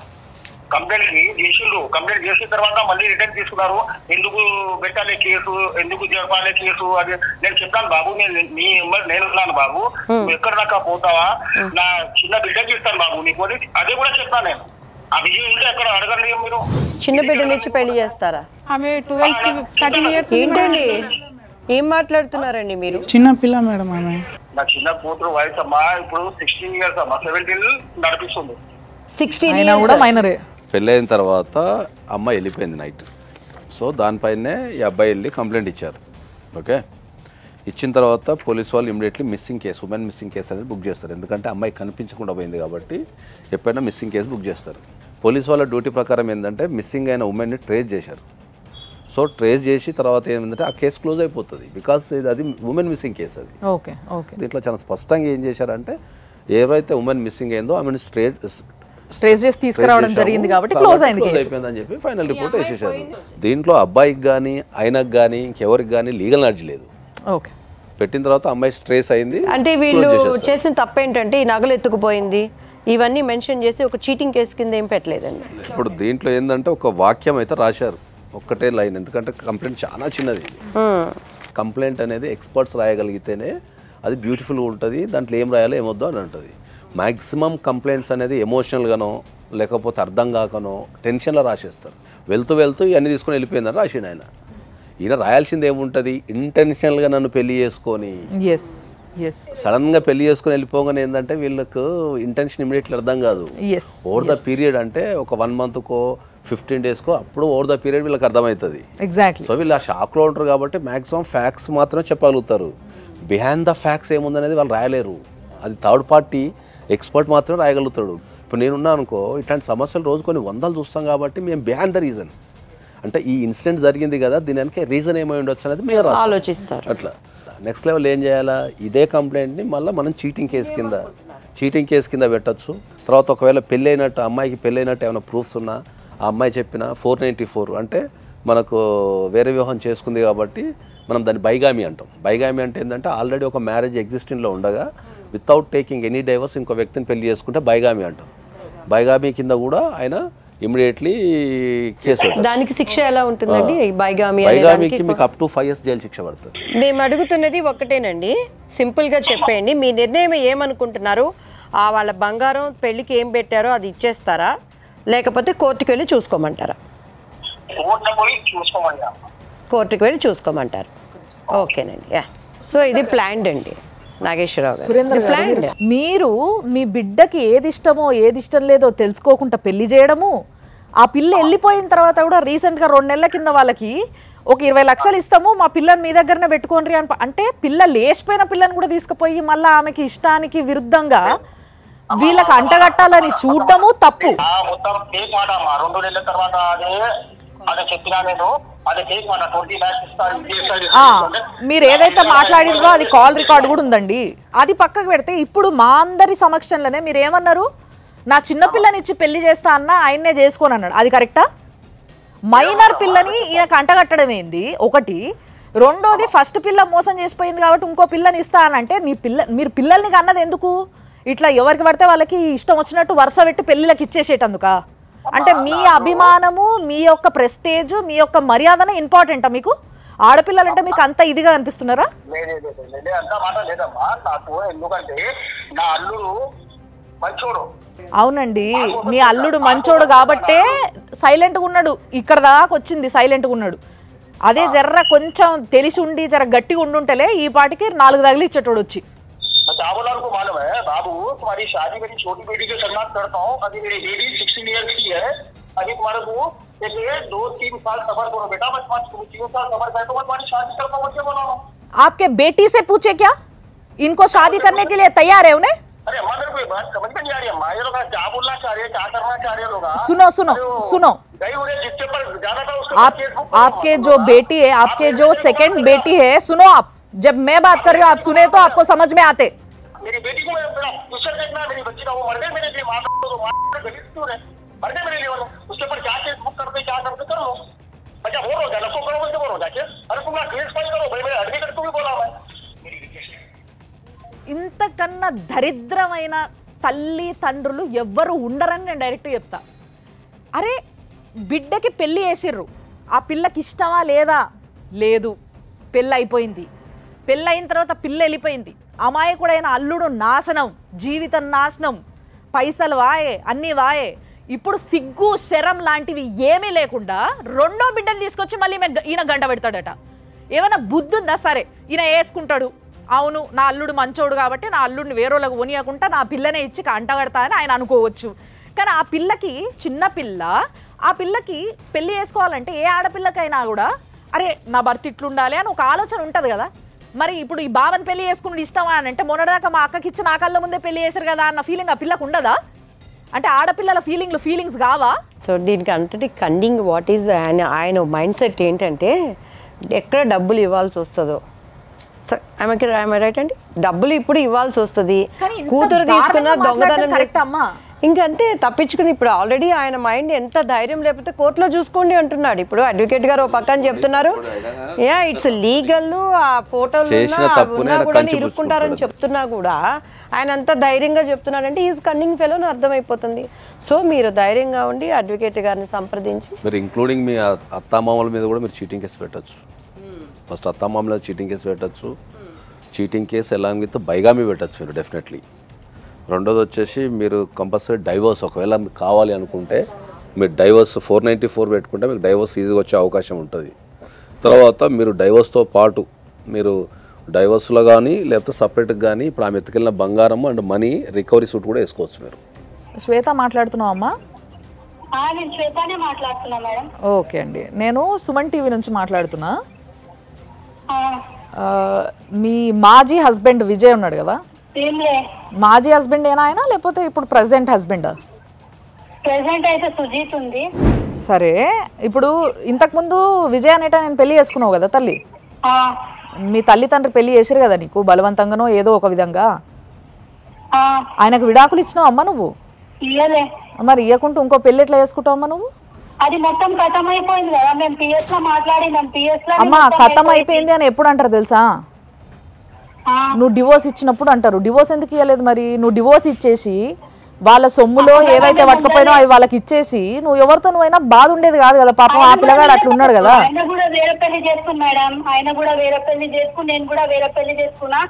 కంప్లైంట్ చేసిండ్రు. కంప్లైంట్ చేసిన తర్వాత మళ్ళీ రిటర్న్ తీసుకున్నారు. ఎందుకు పెట్టాలి కేసు, ఎందుకు జరపాలి కేసు అది నేను చెప్పాను బాబు, నేనున్నాను బాబు, నువ్వు ఎక్కడ దాకా పోతావా, నా చిన్న బిడ్డకి ఇస్తాను బాబు నీకు అని అదే కూడా చెప్తాను నేను. ఆ విజయం ఉంటే ఎక్కడ అడగండి మీరు. చిన్న బిడ్డ నుంచి పెళ్లి చేస్తారా? ఆమె 12-13 years. ఏంటండి ఏం మాట్లాడుతున్నారండి మీరు? చిన్న పిల్ల మేడం ఆమె. నా చిన్న కూతురు వయసు అమ్మా ఇప్పుడు 16 years అమ్మా. 17 నడిపిస్తుంది. 16 years కూడా మైనరే. పెళ్ళైన తర్వాత అమ్మాయి వెళ్ళిపోయింది నైట్. సో దానిపైనే ఈ అబ్బాయి వెళ్ళి కంప్లైంట్ ఇచ్చారు. ఓకే, ఇచ్చిన తర్వాత పోలీస్ వాళ్ళు immediately missing case, women missing case అనేది బుక్ చేస్తారు. ఎందుకంటే అమ్మాయి కనిపించకుండా పోయింది కాబట్టి ఎప్పుడైనా మిస్సింగ్ కేసు బుక్ చేస్తారు. పోలీస్ వాళ్ళ డ్యూటీ ప్రకారం ఏంటంటే మిస్సింగ్ అయిన ఉమెన్ని ట్రేస్ చేశారు. సో ట్రేస్ చేసి తర్వాత ఏమిటంటే ఆ కేసు క్లోజ్ అయిపోతుంది, బికాస్ అది ఉమెన్ మిస్సింగ్ కేసు. అది ఓకే ఓకే. దీంట్లో చాలా స్పష్టంగా ఏం చేశారంటే ఎవరైతే ఉమెన్ మిస్సింగ్ అయిందో ఆమెను ట్రేస్ చేసి తీసుకురావడం జరిగింది కాబట్టి క్లోజ్ అయిపోయిందని చెప్పి ఫైనల్ రిపోర్ట్ వేసేసారు. దీంట్లో అబ్బాయికి కానీ ఆయనకు కానీ ఇంకెవరికి కానీ లీగల్ నాలెడ్జ్ లేదు. ఓకే, పెట్టిన తర్వాత అమ్మాయి స్ట్రెస్ అయింది. అంటే వీళ్ళు చేసిన తప్పు ఏంటంటే ఈ నగలు ఎత్తుకుపోయింది ఇవన్నీ మెన్షన్ చేసి ఒక చీటింగ్ కేసు కింద ఏం పెట్టలేదండి. ఇప్పుడు దీంట్లో ఏంటంటే ఒక వాక్యం అయితే రాశారు, ఒక్కటే లైన్. ఎందుకంటే కంప్లైంట్ చాలా చిన్నది. కంప్లైంట్ అనేది ఎక్స్పర్ట్స్ రాయగలిగితేనే అది బ్యూటిఫుల్గా ఉంటుంది, దాంట్లో ఏం రాయాలో ఏమొద్దో అని ఉంటుంది. మ్యాక్సిమం కంప్లైంట్స్ అనేది ఎమోషనల్గానో లేకపోతే అర్థం కాకనో టెన్షన్లో రాసేస్తారు. వెళ్తూ ఇవన్నీ తీసుకొని వెళ్ళిపోయిందని రాసిండు ఆయన. ఈయన రాయాల్సింది ఏముంటుంది, ఇంటెన్షనల్గా నన్ను పెళ్లి చేసుకొని సడన్గా పెళ్లి చేసుకొని వెళ్ళిపోగానే ఏంటంటే వీళ్ళకు ఇంటెన్షన్ ఇమీడియట్లీ అర్థం కాదు. ఓవర్ ద పీరియడ్ అంటే ఒక 1 monthకో 15 daysకో అప్పుడు ఓవర్ ద పీరియడ్ వీళ్ళకి అర్థమవుతుంది. ఎగ్జాక్ట్లీ. సో వీళ్ళు ఆ షాక్లో ఉంటారు కాబట్టి మ్యాక్సిమం ఫ్యాక్ట్స్ మాత్రమే చెప్పగలుగుతారు. బిహైండ్ ద ఫ్యాక్ట్స్ ఏముందనేది వాళ్ళు రాయలేరు. అది థర్డ్ పార్టీ ఎక్స్పర్ట్ మాత్రమే రాయగలుగుతాడు. ఇప్పుడు నేనున్నా అనుకో, ఇట్లాంటి సమస్యలు రోజు కొన్ని వందలు చూస్తాం కాబట్టి మేము బిహైండ్ ద రీజన్, అంటే ఈ ఇన్సిడెంట్ జరిగింది కదా దీని వెనక రీజన్ ఏమై ఉండొచ్చు అనేది మీరు ఆలోచిస్తారు. అట్లా నెక్స్ట్ లెవెల్ ఏం చేయాలా, ఇదే కంప్లైంట్ని మళ్ళీ మనం చీటింగ్ కేసు కింద పెట్టచ్చు. తర్వాత ఒకవేళ పెళ్ళైనట్టు అమ్మాయికి పెళ్ళైనట్టు ఏమైనా ప్రూఫ్స్ ఉన్నా ఆ అమ్మాయి చెప్పిన 494 అంటే మనకు వేరే వివాహం చేసుకుంది కాబట్టి మనం దాన్ని బైగామి అంటాం. బైగామి అంటే ఏంటంటే ఆల్రెడీ ఒక మ్యారేజ్ ఎగ్జిస్టింగ్లో ఉండగా వితౌట్ టేకింగ్ ఎనీ డైవర్స్ ఇంకో వ్యక్తిని పెళ్లి చేసుకుంటే బైగామి అంటాం. బైగామి కింద కూడా ఆయన ఇమ్మీడియట్లీ కేసు పెట్టారు. దానికి శిక్ష ఎలా ఉంటుందండి? బైగామికి మీకు అప్ టు 5 years జైలు శిక్ష పడుతుంది. మేము అడుగుతున్నది ఒకటేనండి, సింపుల్గా చెప్పేయండి. మీ నిర్ణయం ఏమనుకుంటున్నారు? వాళ్ళ బంగారం పెళ్లికి ఏం పెట్టారో అది ఇచ్చేస్తారా, లేకపోతే కోర్టుకు వెళ్ళి చూసుకోమంటారా? కోర్టుకు వెళ్ళి చూసుకోమంటారు. ఓకేనండి. సో ఇది ప్లాన్డ్ అండి నాగేశ్వరరావు గారు. సురేంద్ర గారు, మీరు మీ బిడ్డకి ఏది ఇష్టమో ఏది ఇష్టం లేదో తెలుసుకోకుండా పెళ్లి చేయడము, ఆ పిల్ల వెళ్ళిపోయిన తర్వాత కూడా రీసెంట్గా 2 నెలల కింద వాళ్ళకి ఒక 20 లక్షలు ఇస్తాము మా పిల్లని మీ దగ్గరనే పెట్టుకోండి అని, అంటే పిల్ల లేచిపోయిన పిల్లని కూడా తీసుకుపోయి మళ్ళీ ఆమెకి ఇష్టానికి విరుద్ధంగా వీళ్ళకి అంటగట్టాలని చూడడము తప్పు. మీరు ఏదైతే మాట్లాడిందో అది కాల్ రికార్డ్ కూడా ఉందండి, అది పక్కకు పెడితే ఇప్పుడు మా అందరి సమక్షంలోనే మీరు ఏమన్నారు, నా చిన్నపిల్లని ఇచ్చి పెళ్లి చేస్తా అన్న ఆయన్నే చేసుకోని అన్నాడు. అది కరెక్టా? మైనర్ పిల్లని ఈయనకు అంటగట్టడం ఏంది ఒకటి. రెండోది ఫస్ట్ పిల్ల మోసం చేసిపోయింది కాబట్టి ఇంకో పిల్లని ఇస్తా అని అంటే మీరు పిల్లల్ని కన్నది ఎందుకు? ఇట్లా ఎవరికి పడితే వాళ్ళకి ఇష్టం వచ్చినట్టు వరుస పెట్టి పెళ్లిళ్ళకి ఇచ్చేసేటందుక? అంటే మీ అభిమానము, మీ యొక్క ప్రెస్టేజ్, మీ యొక్క మర్యాదనే ఇంపార్టెంటా మీకు? ఆడపిల్లలంటే మీకు అంత ఇదిగా అనిపిస్తున్నారా? అవునండి, మీ అల్లుడు మంచోడు కాబట్టే సైలెంట్గా ఉన్నాడు, ఇక్కడ దాకా వచ్చింది సైలెంట్గా ఉన్నాడు. అదే జర్ర కొంచెం తెలిసి ఉండి జర గట్టిగా ఉండుంటేలే ఈ పాటికి 4 తగిలి ఇచ్చేటోడు వచ్చి. जाबोलाल को मालूम है बाबू, तुम्हारी शादी मेरी छोटी बेटी के साथ करता हूँ. अभी मेरी बेटी 16 years की है. अभी तुम्हारे को 2-3 साल सबर करो बेटा, मैं 3 साल सबर करे तो मैं तुम्हारी शादी करता हूँ. मुझे बोला आपके बेटी से पूछे क्या इनको शादी करने के लिए तैयार है उन्हें? अरे अम्मा मेरे को ये बात समझ में नहीं आ रही अम्मा, ये लोग क्या बोलना चाह रहे हैं, क्या करना चाह रहे हैं लोग? सुनो सुनो सुनो, जिसके पर ज्यादा था उसके आपके जो बेटी है, आपके जो सेकंड बेटी है, सुनो आप, जब मैं बात कर रही हूँ आप सुने तो आपको समझ में आते. मेरी बेटी को फ्यूचर देखना है, मेरी बच्ची का वो मर गई मेरे लिए, माँ तो माँ गरीब क्यों है, मर गए मेरे लिए, उसके ऊपर क्या केस बुक करते क्या करते कर लो. अच्छा बोल रहा था करो बोलते बोलो जाके, अरे तुम केस फाइल करो भाई, मेरे एडवोकेट को भी बोला मैं. ఇంతకన్నా దరిద్రమైన తల్లి తండ్రులు ఎవ్వరు ఉండరని నేను డైరెక్ట్గా చెప్తా. అరే బిడ్డకి పెళ్ళి చేసిర్రు, ఆ పిల్లకి ఇష్టమా లేదా? లేదు, పెళ్ళి అయిపోయింది. పెళ్ళి అయిన తర్వాత పిల్ల వెళ్ళిపోయింది. అమాయకుడైన అల్లుడు నాశనం, జీవితం నాశనం, పైసలు వాయే, అన్నీ వాయే. ఇప్పుడు సిగ్గు శరం లాంటివి ఏమీ లేకుండా రెండో బిడ్డను తీసుకొచ్చి మళ్ళీ ఈయన గంట పెడతాడట. ఏమైనా బుద్ధి ఉందా? సరే ఈయన వేసుకుంటాడు, అవును నా అల్లుడు మంచోడు కాబట్టి నా అల్లుడిని వేరేళ్ళకు కొనియకుండా నా పిల్లనే ఇచ్చి అంటగడతా అని ఆయన అనుకోవచ్చు. కానీ ఆ పిల్లకి చిన్న పిల్ల, ఆ పిల్లకి పెళ్లి చేసుకోవాలంటే ఏ ఆడపిల్లకైనా కూడా అరే నా భర్త ఇట్లుండాలి అని ఒక ఆలోచన ఉంటుంది కదా. మరి ఇప్పుడు ఈ బావని పెళ్లి చేసుకుని ఇష్టమా అని అంటే మొన్నటిదాకా మా అక్కకి ఇచ్చి నా కళ్ళ ముందే పెళ్లి చేశారు కదా అన్న ఫీలింగ్ ఆ పిల్లకు ఉండదా? అంటే ఆడపిల్లల ఫీలింగ్స్ కావా? సో దీనికి అంతటి కన్నింగ్ వాట్ ఈజ్ ఆయన మైండ్ సెట్ ఏంటంటే ఎక్కడ డబ్బులు ఇవ్వాల్సి వస్తుందో, రైట్ అండి, డబ్బులు ఇప్పుడు ఇవ్వాల్సి వస్తుంది, కూతురు తీసుకున్న దొంగతనం ఇంకంతే తప్పించుకుని. ఇప్పుడు ఆల్రెడీ ఆయన మైండ్ ఎంత ధైర్యం లేకపోతే కోర్టులో చూసుకోండి అంటున్నాడు. ఇప్పుడు అడ్వకేట్ గారు పక్కన చెప్తున్నారు యా ఇట్స్ లీగల్, ఆ ఫోటోలు ఉన్నా కూడా ఇరుక్కుంటారని చెప్తున్నా కూడా ఆయన అంత ధైర్యంగా చెప్తున్నాడంటే ఈజ్ కన్నింగ్ ఫెలో అని అర్థమైపోతుంది. సో మీరు ధైర్యంగా ఉండి అడ్వకేట్ గారిని సంప్రదించి మీరు ఇంక్లూడింగ్ మీ అత్తామామల మీద కూడా మీరు చీటింగ్ కేసు పెట్టచ్చు. ఫస్ట్ అత్తామామల చీటింగ్ కేసు పెట్టచ్చు, cheating case along with bigamy పెట్టచ్చు మీరు డెఫినెట్లీ. రెండోది వచ్చేసి మీరు కంపల్సరీ డైవర్స్ ఒకవేళ మీకు కావాలి అనుకుంటే మీరు డైవర్స్ 494 పెట్టుకుంటే మీకు డైవర్స్ ఈజీగా వచ్చే అవకాశం ఉంటుంది. తర్వాత మీరు డైవర్స్తో పాటు మీరు డైవర్స్లో కానీ లేకపోతే సపరేట్గా కానీ ఇప్పుడు ఆమె ఎత్తుకెళ్ళిన బంగారం అండ్ మనీ రికవరీ సూట్ కూడా వేసుకోవచ్చు. మీరు శ్వేత మాట్లాడుతున్నావు అమ్మా? నేను శ్వేతనే మాట్లాడుతున్నా మేడం. ఓకే అండి, నేను సుమన్ టీవీ నుంచి మాట్లాడుతున్నా. మీ మాజీ హస్బెండ్ విజయ్ ఉన్నాడు కదా, ఏంలే మాజీ హస్బెండ్ ఏనా ఆయన లేకపోతే ఇప్పుడు ప్రెసెంట్ హస్బెండ్? ప్రెసెంట్ అయితే సుజీత్ ఉంది. సరే, ఇప్పుడు ఇంతకుముందు విజయ్ అనేట నేను పెళ్లి చేసుకున్నావు కదా తల్లి, మీ తల్లిదండ్రులు పెళ్లి చేసిరు కదా నీకు బలవంతంగానో ఏదో ఒక విధంగా, ఆయనకు విడాకులు ఇచ్చినావు అమ్మ నువ్వు? ఇయ్యలే. మరి ఇయ్యకుంటూ ఇంకో పెళ్లి ఎట్లా చేసుకుంటావు అమ్మ నువ్వు? అది మొత్తం ఖతం అయిపోయింది కదా, మేము పిఎస్ లో మాట్లాడినాం. పిఎస్ లో అమ్మ ఖతం అయిపోయింది అని ఎప్పుడు అంటారు తెలుసా? నువ్వు డివోర్స్ ఇచ్చినప్పుడు అంటారు. డివోర్స్ ఎందుకు ఇవ్వలేదు మరి? నువ్వు డివోర్స్ ఇచ్చేసి వాళ్ళ సొమ్ములో ఏవైతే పట్టుకపోయినా అవి వాళ్ళకి ఇచ్చేసి నువ్వు ఎవరితో నువ్వైనా బాధ ఉండేది కాదు కదా. పాపం ఆ పిల్లగాడు అట్లా ఉన్నాడు కదా. ఆయన కూడా వేరే పెళ్లి చేసుకున్నా మేడం, ఆయన కూడా వేరే పెళ్లి చేసుకుని నేను కూడా వేరే పెళ్లి చేసుకున్నా.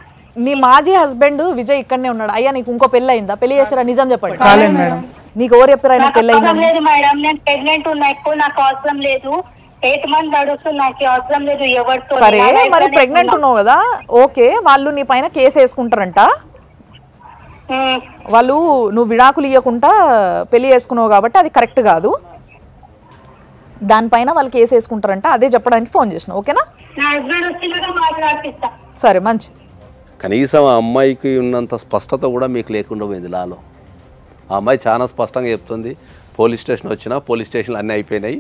నీ మాజీ హస్బెండ్ విజయ్ ఇక్కడనే ఉన్నాడు. అయ్యా నీకు ఇంకో పెళ్లి అయిందా? పెళ్లి చేస్తారా? నిజం చెప్పండి. నీకు ఎవరు చెప్పారు ఆయన పెళ్లి అయిందని? లేదు మేడం, నేను ప్రెగ్నెంట్ ఉన్నా, ఎక్కువ నాకు అవసరం లేదు. 8 months నడుస్తుంది, నాకు అవసరం లేదు ఎవరితో. సరే, మరి ప్రెగ్నెంట్ ఉన్నావు కదా, ఓకే. వాళ్ళు నీ పైన కేసు వేసుకుంటారంట. వాళ్ళు నువ్వు విడాకులు ఇవ్వకుండా పెళ్లి చేసుకున్నావు కాబట్టి అది కరెక్ట్ కాదు. దానిపైన వాళ్ళు కేసు వేసుకుంటారంట. అదే చెప్పడానికి ఫోన్ చేసిన, ఓకేనా? సరే, మంచి. కనీసం ఆ అమ్మాయికి ఉన్నంత స్పష్టత కూడా మీకు లేకుండా పోయింది లాలో. ఆ అమ్మాయి చాలా స్పష్టంగా చెప్తుంది, పోలీస్ స్టేషన్ వచ్చినా పోలీస్ స్టేషన్లు అన్నీ అయిపోయినాయి,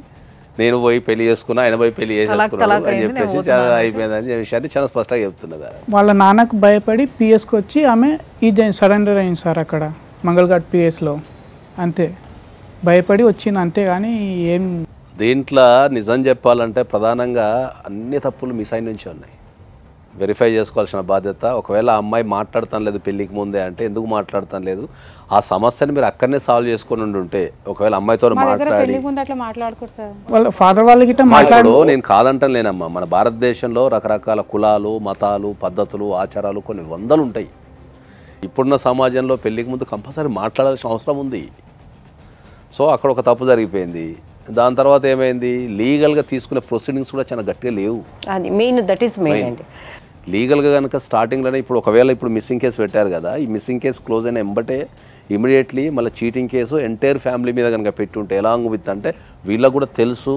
నేను పోయి పెళ్లి చేసుకున్నా, ఆయన పోయి పెళ్లి చేసేసుకున్నాను అని చెప్పేసి చాలా అయిపోయిందని విషయాన్ని చాలా స్పష్టంగా చెప్తున్నది. వాళ్ళ నాన్నకు భయపడి పిఎస్కి వచ్చి ఆమె ఇది సరెండర్ అయింది సార్ అక్కడ మంగళఘాట్ పిఎస్లో. అంతే, భయపడి వచ్చింది అంతే. కానీ ఏం దీంట్లో నిజం చెప్పాలంటే ప్రధానంగా అన్ని తప్పులు మీ సైడ్ నుంచి ఉన్నాయి. వెరిఫై చేసుకోవాల్సిన బాధ్యత. ఒకవేళ ఆ అమ్మాయి మాట్లాడతాను లేదు పెళ్ళికి ముందే అంటే ఎందుకు మాట్లాడతాను లేదు, ఆ సమస్యని మీరు అక్కడనే సాల్వ్ చేసుకుని ఉంటే, ఒకవేళ అమ్మాయితో మాట్లాడి వాళ్ళ ఫాదర్ వాళ్ళకి మాట్లాడు. నేను కాదంటాను లేనమ్మా, మన భారతదేశంలో రకరకాల కులాలు, మతాలు, పద్ధతులు, ఆచారాలు కొన్ని వందలు ఉంటాయి. ఇప్పుడున్న సమాజంలో పెళ్ళికి ముందు కంపల్సరీ మాట్లాడాల్సిన అవసరం ఉంది. సో అక్కడ ఒక తప్పు జరిగిపోయింది. దాని తర్వాత ఏమైంది, లీగల్గా తీసుకునే ప్రొసీడింగ్స్ కూడా చాలా గట్టిగా లేవు. అది మెయిన్, దట్ ఈస్ మెయిన్ అండి. లీగల్గా కనుక స్టార్టింగ్లోనే ఇప్పుడు ఒకవేళ ఇప్పుడు మిస్సింగ్ కేసు పెట్టారు కదా, ఈ మిస్సింగ్ కేసు క్లోజ్ అయిన ఎంబటే ఇమీడియట్లీ మళ్ళీ చీటింగ్ కేసు ఎంటైర్ ఫ్యామిలీ మీద కనుక పెట్టి ఉంటే ఎలాంగ్ విత్ అంటే వీళ్ళకు కూడా తెలుసు,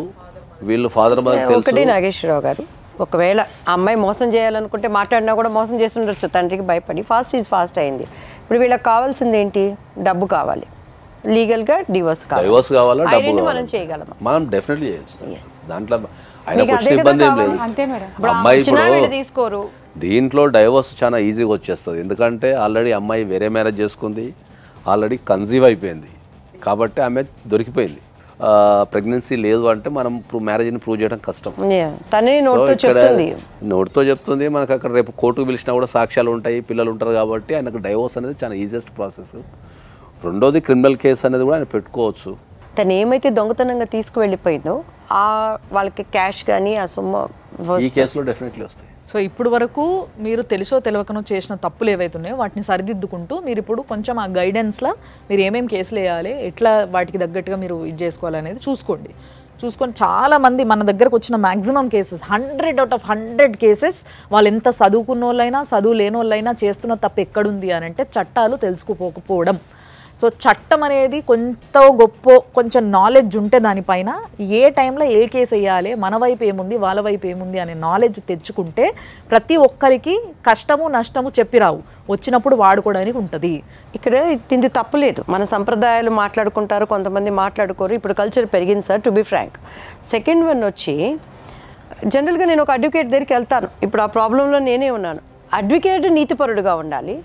వీళ్ళు ఫాదర్ మదర్ తెలుసు. ఒకటి నాగేశ్వరరావు గారు, ఒకవేళ ఆ అమ్మాయి మోసం చేయాలనుకుంటే మాట్లాడినా కూడా మోసం చేస్తుండొచ్చు, తండ్రికి భయపడి. ఫాస్ట్ ఈజ్ ఫాస్ట్ అయింది. ఇప్పుడు వీళ్ళకి కావాల్సింది ఏంటి? డబ్బు కావాలి, లీగల్గా డివోర్స్ కావాలి, డబ్బు మనం చేయగలమా? మనం డెఫినెట్లీ చేయొచ్చు. దాంట్లో ఇబ్బంది ఏం లేదు. అమ్మాయి ఇప్పుడు తీసుకోరు. దీంట్లో డైవోర్స్ చాలా ఈజీగా వచ్చేస్తుంది. ఎందుకంటే ఆల్రెడీ అమ్మాయి వేరే మ్యారేజ్ చేసుకుంది, ఆల్రెడీ కన్సీవ్ అయిపోయింది కాబట్టి ఆమె దొరికిపోయింది. ప్రెగ్నెన్సీ లేదు అంటే మనం మ్యారేజ్ని ప్రూవ్ చేయడం కష్టం. నోటితో చెప్తుంది, మనకు అక్కడ రేపు కోర్టుకు పిలిచినా కూడా సాక్ష్యాలు ఉంటాయి, పిల్లలు ఉంటారు కాబట్టి ఆయనకు డైవోర్స్ అనేది చాలా ఈజియెస్ట్ ప్రాసెస్. రెండోది క్రిమినల్ కేసు అనేది కూడా ఆయన పెట్టుకోవచ్చు. తను ఏమైతే దొంగతనంగా తీసుకువెళ్ళిపోయిందో వాళ్ళకి క్యాష్ కానీ ఆ సొమ్ము ఈ కేసులో డెఫినెట్లీ వస్తాయి. సో ఇప్పుడు వరకు మీరు తెలుసో తెలియకనో చేసిన తప్పులు ఏవైతే ఉన్నాయో వాటిని సరిదిద్దుకుంటూ మీరు ఇప్పుడు కొంచెం ఆ గైడెన్స్లో మీరు ఏమేమి కేసులు వేయాలి, ఎట్లా వాటికి తగ్గట్టుగా మీరు ఇది చేసుకోవాలనేది చూసుకొని చాలామంది మన దగ్గరకు వచ్చిన maximum cases 100 out of 100 cases వాళ్ళు ఎంత చదువుకున్న వాళ్ళైనా చదువు లేని వాళ్ళైనా చేస్తున్న తప్పు ఎక్కడుంది అని అంటే చట్టాలు తెలుసుకోకపోవడం. సో చట్టం అనేది కొంచెం నాలెడ్జ్ ఉంటే దానిపైన ఏ టైంలో ఏ కేసు వేయాలి, మన వైపు ఏముంది వాళ్ళ వైపు ఏముంది అనే నాలెడ్జ్ తెచ్చుకుంటే ప్రతి ఒక్కరికి కష్టము నష్టము చెప్పిరావు, వచ్చినప్పుడు వాడుకోవడానికి ఉంటుంది. ఇక్కడ తింది తప్పు లేదు. మన సంప్రదాయాలు మాట్లాడుకుంటారు, కొంతమంది మాట్లాడుకోరు. ఇప్పుడు కల్చర్ పెరిగింది sir, to be frank. Second one వచ్చి జనరల్గా నేను ఒక అడ్వకేట్ దగ్గరికి వెళ్తాను. ఇప్పుడు ఆ ప్రాబ్లంలో నేనే ఉన్నాను. అడ్వకేట్ నీతిపరుడుగా ఉండాలి,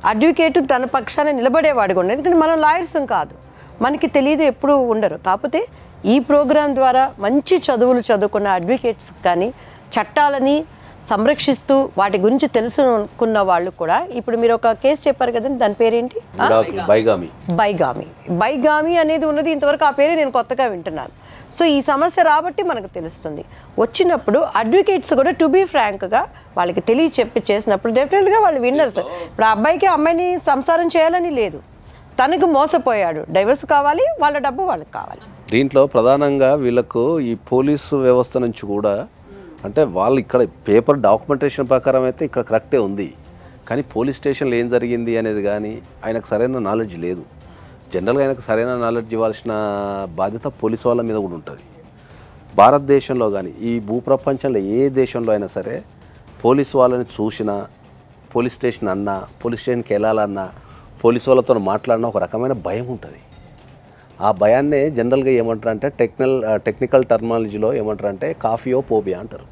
అడ్వకేట్ తన పక్షాన నిలబడేవాడుగా ఉండాలి. ఎందుకంటే మనం లాయర్స్ కాదు, మనకి తెలియదు, ఎప్పుడు ఉండరు. కాకపోతే ఈ ప్రోగ్రాం ద్వారా మంచి చదువులు చదువుకున్న అడ్వకేట్స్ కానీ చట్టాలని సంరక్షిస్తూ వాటి గురించి తెలుసుకున్న వాళ్ళు కూడా, ఇప్పుడు మీరు ఒక కేసు చెప్పారు కదండి, దాని పేరేంటి? బైగామి అనేది ఉన్నది. ఇంతవరకు ఆ పేరే నేను కొత్తగా వింటున్నాను. సో ఈ సమస్య రాబట్టి మనకు తెలుస్తుంది. వచ్చినప్పుడు అడ్వకేట్స్ కూడా టు బీ ఫ్రాంక్గా వాళ్ళకి చెప్పి చేసినప్పుడు డెఫినెట్గా వాళ్ళు విన్నర్స్. ఇప్పుడు ఆ అబ్బాయికి అమ్మాయిని సంసారం చేయాలని లేదు, తనకు మోసపోయాడు, డైవర్స్ కావాలి, వాళ్ళ డబ్బు వాళ్ళకి కావాలి. దీంట్లో ప్రధానంగా వీళ్ళకు ఈ పోలీసు వ్యవస్థ నుంచి కూడా అంటే వాళ్ళు ఇక్కడ పేపర్ డాక్యుమెంటేషన్ ప్రకారం అయితే ఇక్కడ కరెక్టే ఉంది, కానీ పోలీస్ స్టేషన్లో ఏం జరిగింది అనేది కానీ ఆయనకు సరైన నాలెడ్జ్ లేదు. జనరల్గా ఆయనకు సరైన నాలెడ్జ్ ఇవ్వాల్సిన బాధ్యత పోలీసు వాళ్ళ మీద కూడా ఉంటుంది. భారతదేశంలో కానీ ఈ భూప్రపంచంలో ఏ దేశంలో అయినా సరే పోలీసు వాళ్ళని చూసినా, పోలీస్ స్టేషన్ అన్నా, పోలీస్ స్టేషన్కి వెళ్ళాలన్నా, పోలీసు వాళ్ళతో మాట్లాడినా ఒక రకమైన భయం ఉంటుంది. ఆ భయాన్నే జనరల్గా ఏమంటారు అంటే టెక్నికల్ టర్మాలజీలో ఏమంటారు అంటే కాఫియోపోబియా అంటారు.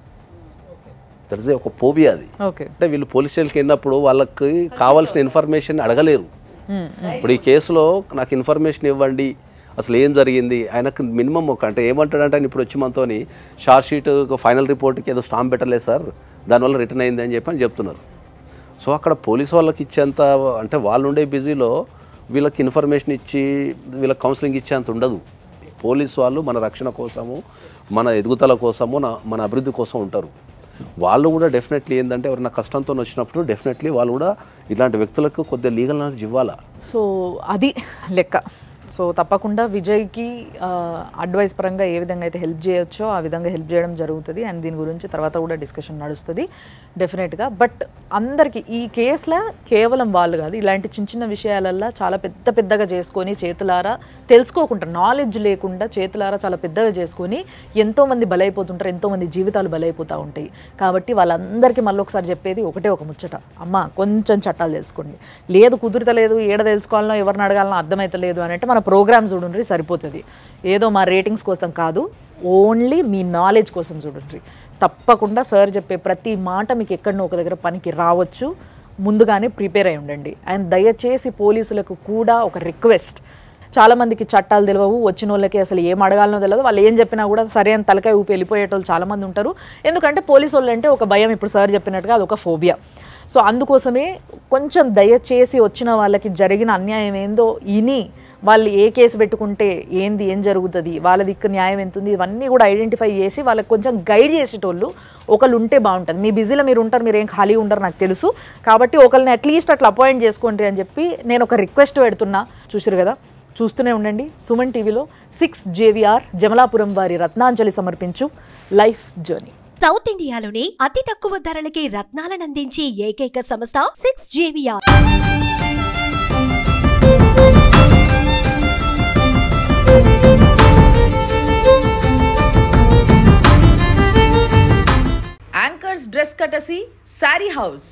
దట్ ఇస్ ఒక పోబియా అది. అంటే వీళ్ళు పోలీస్ స్టేషన్కి వెళ్ళినప్పుడు వాళ్ళకి కావాల్సిన ఇన్ఫర్మేషన్ అడగలేరు. ఇప్పుడు ఈ కేసులో నాకు ఇన్ఫర్మేషన్ ఇవ్వండి, అసలు ఏం జరిగింది, ఆయనకు మినిమం అంటే ఏమంటాడంటే ఆయన ఇప్పుడు వచ్చి మనతోని షార్ట్ షీట్ ఫైనల్ రిపోర్ట్కి ఏదో స్టాంప్ పెట్టలేదు సార్, దానివల్ల రిటర్న్ అయింది అని చెప్పి చెప్తున్నారు. సో అక్కడ పోలీసు వాళ్ళకి ఇచ్చేంత అంటే వాళ్ళు ఉండే బిజీలో వీళ్ళకి ఇన్ఫర్మేషన్ ఇచ్చి వీళ్ళకి కౌన్సిలింగ్ ఇచ్చేంత ఉండదు. పోలీసు వాళ్ళు మన రక్షణ కోసము, మన ఎదుగుదల కోసము, మన అభివృద్ధి కోసం ఉంటారు. వాళ్ళు కూడా డెఫినెట్లీ ఏంటంటే ఎవరైనా కష్టంతో వచ్చినప్పుడు డెఫినెట్లీ వాళ్ళు కూడా ఇలాంటి వ్యక్తులకు కొద్దిగా లీగల్ నాలెడ్జ్ ఇవ్వాలా. సో అది లెక్క. సో తప్పకుండా విజయ్కి అడ్వైస్ పరంగా ఏ విధంగా అయితే హెల్ప్ చేయొచ్చో ఆ విధంగా హెల్ప్ చేయడం జరుగుతుంది. అండ్ దీని గురించి తర్వాత కూడా డిస్కషన్ నడుస్తుంది డెఫినెట్గా. బట్ అందరికీ ఈ కేసులో కేవలం వాళ్ళు కాదు, ఇలాంటి చిన్న చిన్న విషయాలల్లో చాలా పెద్దగా చేసుకొని చేతులారా తెలుసుకోకుండా, నాలెడ్జ్ లేకుండా చేతులారా చాలా పెద్దగా చేసుకొని ఎంతోమంది బలైపోతుంటారు, ఎంతోమంది జీవితాలు బలైపోతూ ఉంటాయి. కాబట్టి వాళ్ళందరికీ మళ్ళీ ఒకసారి చెప్పేది ఒకటే ఒక ముచ్చట, అమ్మ కొంచెం చట్టాలు తెలుసుకోండి. లేదు కుదురుతలేదు, ఏడ తెలుసుకోవాలనో ఎవరిని అడగాలనో అర్థమవుతలేదు అని అంటే మన ప్రోగ్రామ్ చూడండి సరిపోతుంది. ఏదో మా రేటింగ్స్ కోసం కాదు, ఓన్లీ మీ నాలెడ్జ్ కోసం చూడండి. తప్పకుండా సార్ చెప్పే ప్రతి మాట మీకు ఎక్కడనో ఒక దగ్గర పనికి రావచ్చు, ముందుగానే ప్రిపేర్ అయి ఉండండి. అండ్ దయచేసి పోలీసులకు కూడా ఒక రిక్వెస్ట్, చాలామందికి చట్టాలు తెలియవు, వచ్చిన వాళ్ళకి అసలు ఏం అడగాలనో తెలియదు, వాళ్ళు ఏం చెప్పినా కూడా సరే అని తలకాయ ఊపి వెళ్ళిపోయేటోళ్ళు చాలామంది ఉంటారు. ఎందుకంటే పోలీసు వాళ్ళు అంటే ఒక భయం, ఇప్పుడు సార్ చెప్పినట్టుగా అదొక ఫోబియా. సో అందుకోసమే కొంచెం దయచేసి వచ్చిన వాళ్ళకి జరిగిన అన్యాయం ఏందో ఇని వాళ్ళు ఏ కేసు పెట్టుకుంటే ఏంది, ఏం జరుగుతుంది, వాళ్ళ దిక్కు న్యాయం ఎంత ఉంది, ఇవన్నీ కూడా ఐడెంటిఫై చేసి వాళ్ళకి కొంచెం గైడ్ చేసేటోళ్ళు ఒకళ్ళు ఉంటే బాగుంటుంది. మీ బిజీలో మీరు ఉంటారు, మీరు ఏం ఖాళీ ఉండరు నాకు తెలుసు. కాబట్టి ఒకరిని అట్లీస్ట్ అట్లా అపాయింట్ చేసుకోండి అని చెప్పి నేను ఒక రిక్వెస్ట్ పెడుతున్నా. చూసారు కదా, చూస్తూనే ఉండండి సుమన్ టీవీలో 6 JVR జమలాపురం వారి రత్నాంజలి సమర్పించు లైఫ్ జర్నీ. సౌత్ ఇండియాలోనే అతి తక్కువ ధరలకి రత్నాలను అందించే ఏకైక సంస్థ 6 JVR. యాంకర్స్ డ్రెస్ కటసి sari house,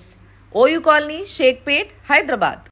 OU colony, Shaikpet, Hyderabad.